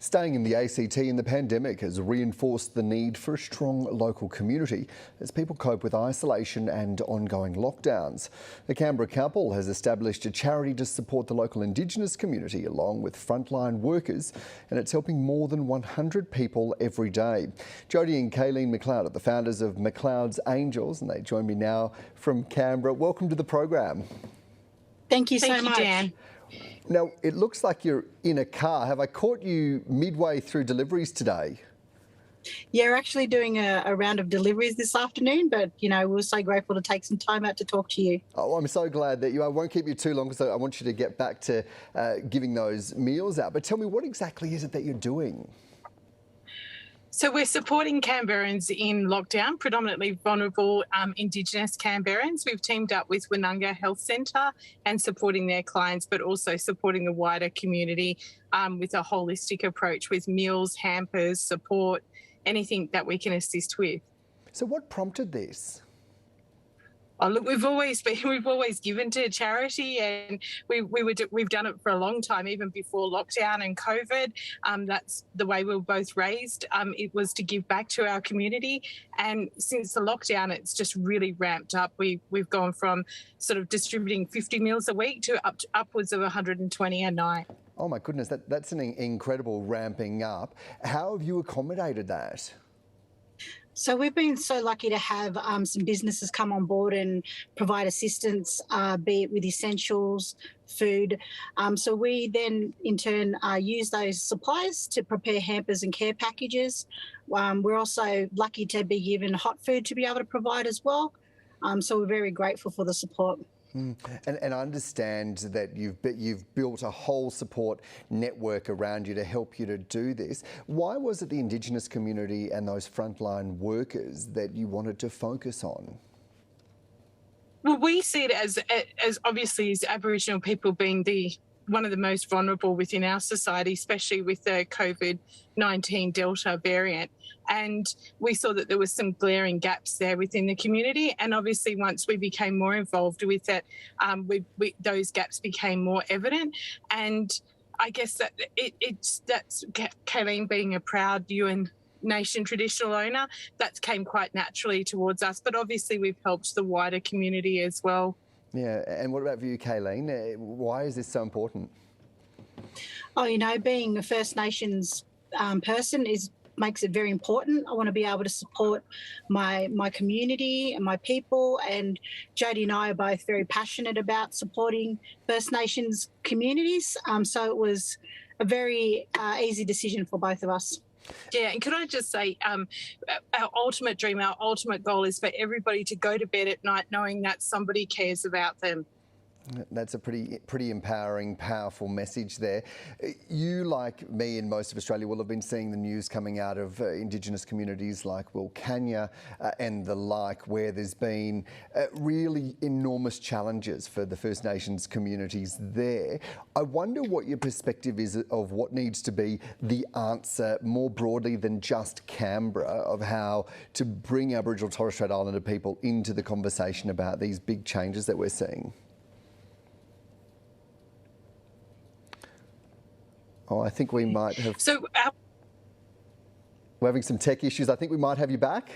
Staying in the ACT in the pandemic has reinforced the need for a strong local community as people cope with isolation and ongoing lockdowns. The Canberra couple has established a charity to support the local Indigenous community along with frontline workers, and it's helping more than 100 people every day. Jodie and Kaylene McLeod are the founders of Mcleod'S Angels, and they join me now from Canberra. Welcome to the program. Thank you so much. Thank you, Dan. Now, it looks like you're in a car. Have I caught you midway through deliveries today? Yeah, we're actually doing a round of deliveries this afternoon, but, we're so grateful to take some time out to talk to you. Oh, I'm so glad that I won't keep you too long because I want you to get back to giving those meals out. But tell me, what exactly is it that you're doing? So we're supporting Canberrans in lockdown, predominantly vulnerable Indigenous Canberrans. We've teamed up with Wonunga Health Centre and supporting their clients, but also supporting the wider community with a holistic approach with meals, hampers, support, anything that we can assist with. So what prompted this? Oh, look, we've always given to charity, and we've done it for a long time, even before lockdown and COVID. That's the way we were both raised. It was to give back to our community, and since the lockdown, it's just really ramped up. We've gone from sort of distributing 50 meals a week to upwards of 120 a night. Oh my goodness, that's an incredible ramping up. How have you accommodated that? So we've been so lucky to have some businesses come on board and provide assistance, be it with essentials, food. So we then, in turn, use those supplies to prepare hampers and care packages. We're also lucky to be given hot food to be able to provide as well. So we're very grateful for the support. And I understand that you've built a whole support network around you to help you to do this. Why was it the Indigenous community and those frontline workers that you wanted to focus on? Well, we see it as obviously as Aboriginal people being one of the most vulnerable within our society, especially with the COVID-19 Delta variant. And we saw that there was some glaring gaps there within the community. And obviously, once we became more involved with it, those gaps became more evident. And I guess that that's Kaylene being a proud UN Nation traditional owner, that came quite naturally towards us. But obviously, we've helped the wider community as well. Yeah, and what about for you, Kaylene? Why is this so important? Oh, being a First Nations person makes it very important. I want to be able to support my community and my people, and Jodie and I are both very passionate about supporting First Nations communities. So it was a very easy decision for both of us. Yeah, and can I just say, our ultimate dream, our ultimate goal is for everybody to go to bed at night knowing that somebody cares about them. That's a pretty empowering, powerful message there. You, like me and most of Australia, will have been seeing the news coming out of Indigenous communities like Wilcannia and the like, where there's been really enormous challenges for the First Nations communities there. I wonder what your perspective is of what needs to be the answer more broadly than just Canberra, of how to bring Aboriginal and Torres Strait Islander people into the conversation about these big changes that we're seeing. Oh, I think we might have... So we're having some tech issues. I think we might have you back.